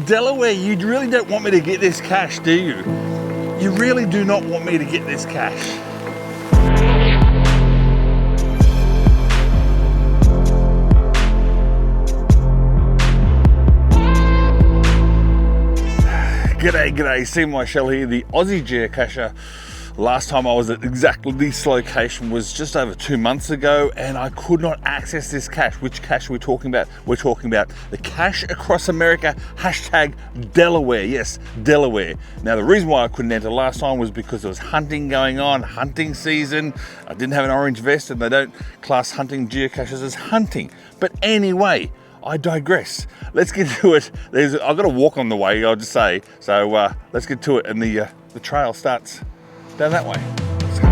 Delaware, you really don't want me to get this cache, do you? You really do not want me to get this cache. G'day, Seemyshell here, the Aussie geocacher. Last time I was at exactly this location was just over 2 months ago, and I could not access this cache. Which cache are we talking about? We're talking about the cache across America, hashtag Delaware. Yes, Delaware. Now, the reason why I couldn't enter last time was because there was hunting going on, hunting season. I didn't have an orange vest, and they don't class hunting geocaches as hunting. But anyway, I digress. Let's get to it. I've got a walk on the way, I'll just say. So let's get to it, and the trail starts down that way. Let's go.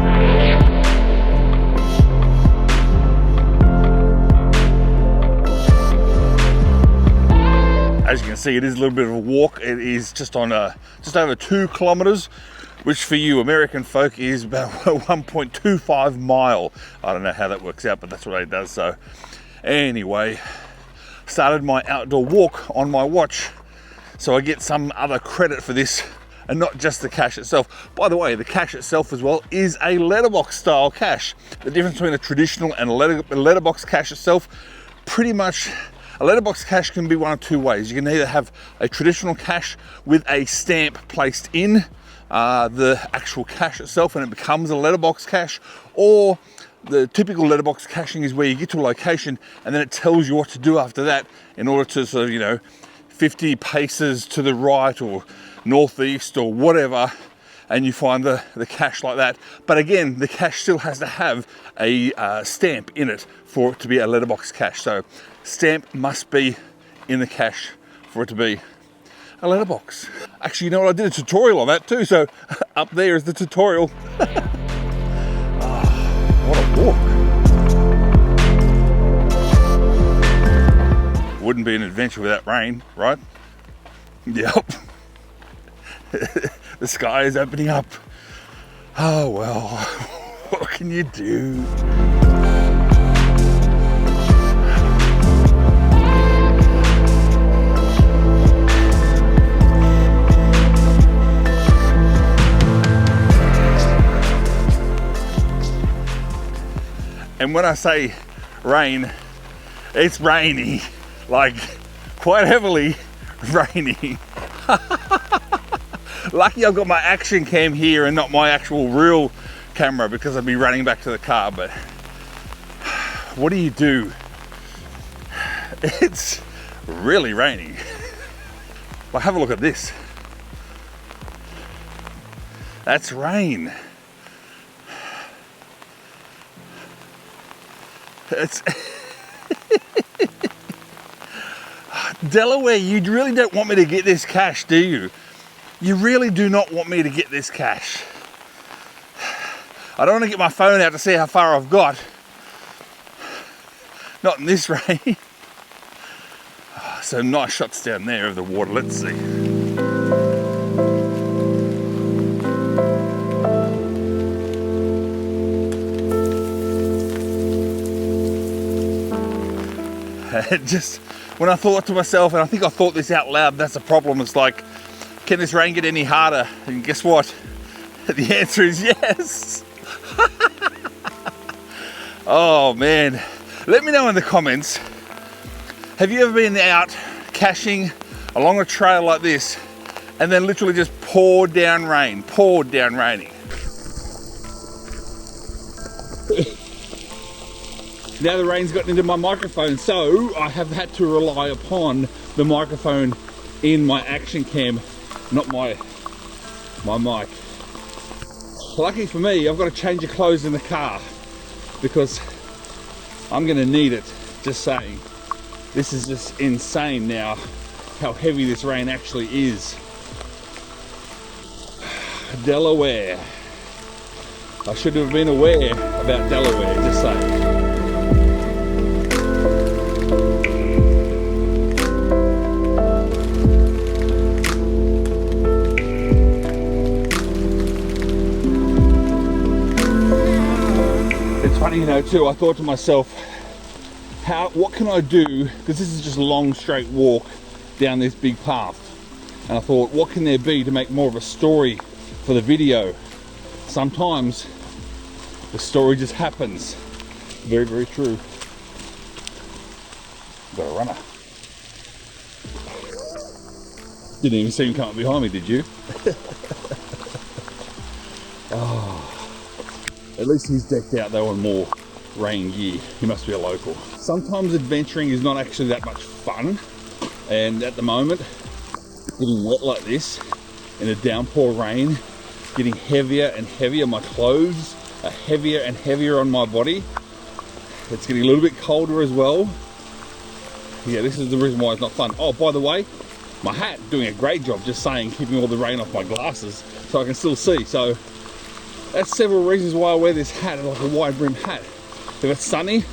As you can see, it is a little bit of a walk. It is just on just over 2 kilometers, which for you American folk is about 1.25 mile. I don't know how that works out, but that's what it does. So anyway, started my outdoor walk on my watch, so I get some other credit for this, and not just the cache itself. By the way, the cache itself as well is a letterbox style cache. The difference between a traditional and a letterbox cache itself, pretty much a letterbox cache can be one of 2 ways. You can either have a traditional cache with a stamp placed in the actual cache itself and it becomes a letterbox cache, or the typical letterbox caching is where you get to a location and then it tells you what to do after that in order to sort of, 50 paces to the right or northeast or whatever, and you find the cache like that. But again, the cache still has to have a stamp in it for it to be a letterbox cache. So stamp must be in the cache for it to be a letterbox. Actually, you know what? I did a tutorial on that too. So up there is the tutorial. What a walk. Wouldn't be an adventure without rain, right? Yep. The sky is opening up. Oh well, what can you do? And when I say rain, it's rainy, like quite heavily raining. Lucky I've got my action cam here and not my actual real camera, because I'd be running back to the car. But what do you do? It's really raining. Well, have a look at this. That's rain. It's Delaware, you really don't want me to get this cache, do you? You really do not want me to get this cache. I don't want to get my phone out to see how far I've got. Not in this rain. Some nice shots down there of the water. Let's see. Just when I thought to myself, and I think I thought this out loud, that's a problem. It's like, can this rain get any harder? And guess what? The answer is yes. Oh man. Let me know in the comments, have you ever been out caching along a trail like this and then literally just poured down raining? Now the rain's gotten into my microphone, so I have had to rely upon the microphone in my action cam, not my mic. Lucky for me, I've got to change the clothes in the car because I'm going to need it. Just saying. This is just insane now how heavy this rain actually is. Delaware. I should have been aware about Delaware, just saying. Too, I thought to myself, what can I do, because this is just a long straight walk, down this big path. And I thought, what can there be to make more of a story for the video? Sometimes the story just happens. Very, very true. Got a runner. Didn't even see him come up behind me, did you? Oh, at least he's decked out though in more rain gear. He must be a local. Sometimes adventuring is not actually that much fun, and at the moment, getting wet like this in a downpour rain, getting heavier and heavier. My clothes are heavier and heavier on my body. It's getting a little bit colder as well. Yeah, this is the reason why it's not fun. Oh, by the way, my hat doing a great job, just saying, keeping all the rain off my glasses so I can still see. So that's several reasons why I wear this hat, like a wide brim hat. If it's sunny,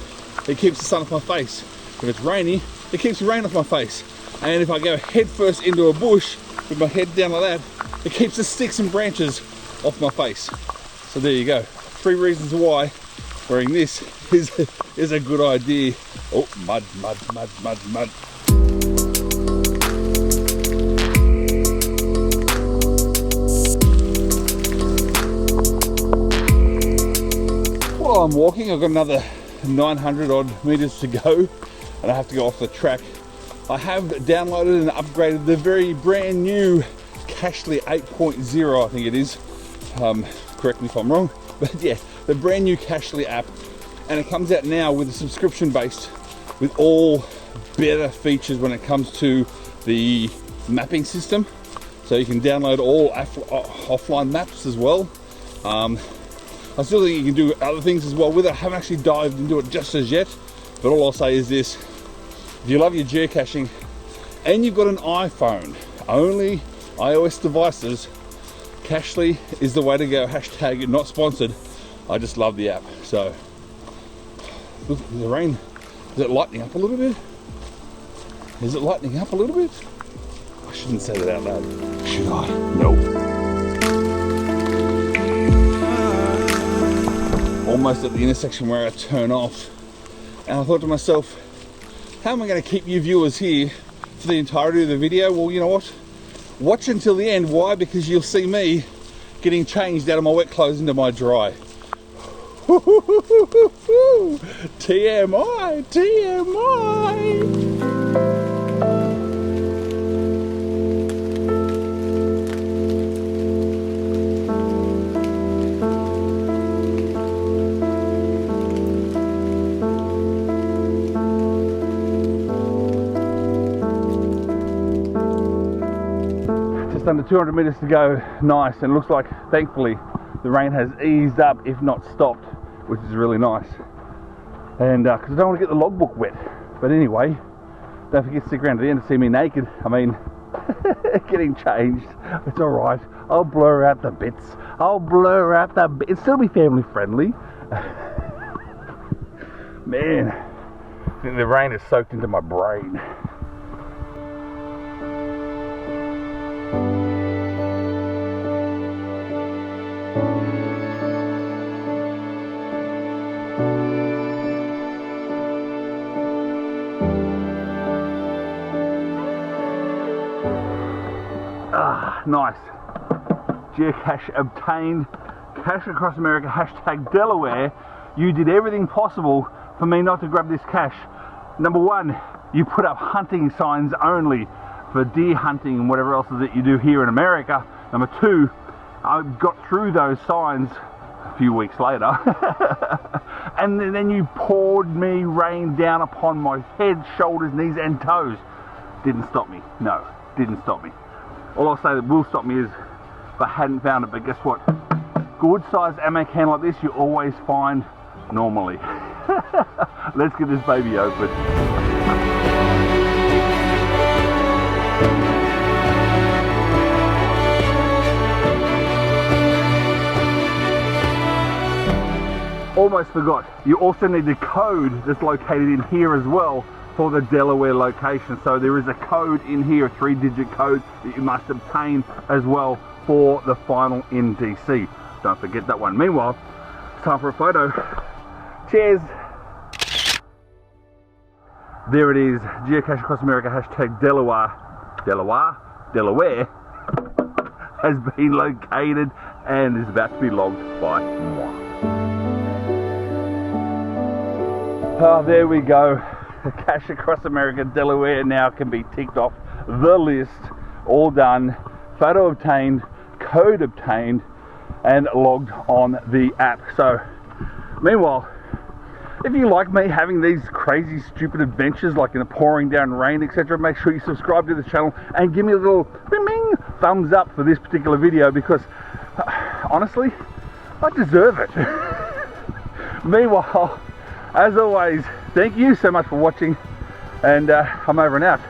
it keeps the sun off my face. If it's rainy, it keeps the rain off my face. And if I go head first into a bush with my head down like that, it keeps the sticks and branches off my face. So there you go. 3 reasons why wearing this is a good idea. Oh, mud, mud, mud, mud, mud. While I'm walking, I've got another 900 odd meters to go, and I have to go off the track. I have downloaded and upgraded the very brand new Cachely 8.0, I think it is. Correct me if I'm wrong, but yeah, the brand new Cachely app, and it comes out now with a subscription based, with all better features when it comes to the mapping system. So you can download all offline maps as well. I still think you can do other things as well with it. I haven't actually dived into it just as yet, but all I'll say is this: if you love your geocaching and you've got an iPhone, only iOS devices, Cachely is the way to go. Hashtag not sponsored. I just love the app. So, look, the rain, is it lightening up a little bit? Is it lightening up a little bit? I shouldn't say that out loud, should I? Nope. Almost at the intersection where I turn off, and I thought to myself, how am I going to keep you viewers here for the entirety of the video? Well, you know what? Watch until the end. Why? Because you'll see me getting changed out of my wet clothes into my dry. TMI, TMI. Just under 200 meters to go. Nice, and it looks like, thankfully, the rain has eased up, if not stopped, which is really nice. And because I don't want to get the logbook wet. But anyway, don't forget to stick around to the end to see me naked. I mean, getting changed. It's all right. I'll blur out the bits. I'll blur out the bits. It'll still be family friendly. Man, I think the rain is soaked into my brain. Nice. Geocache obtained. Cache across America, hashtag Delaware. You did everything possible for me not to grab this cache. Number one, you put up hunting signs only for deer hunting and whatever else that you do here in America. Number two, I got through those signs a few weeks later. And then you poured me rain down upon my head, shoulders, knees and toes. Didn't stop me. No, didn't stop me. All I'll say that will stop me is if I hadn't found it, but guess what? Good sized ammo can like this you always find normally. Let's get this baby open. Almost forgot, you also need the code that's located in here as well for the Delaware location. So there is a code in here, a 3-digit code that you must obtain as well for the final NDC. Don't forget that one. Meanwhile, it's time for a photo. Cheers. There it is, Geocache across America, hashtag Delaware. Delaware has been located and is about to be logged by moi. Oh, there we go. The cache across America, Delaware now can be ticked off the list. All done, photo obtained, code obtained, and logged on the app. So, meanwhile, if you like me having these crazy, stupid adventures like in the pouring down rain, etc., make sure you subscribe to the channel and give me a little bing thumbs up for this particular video, because honestly, I deserve it. Meanwhile, as always, thank you so much for watching, and I'm over and out.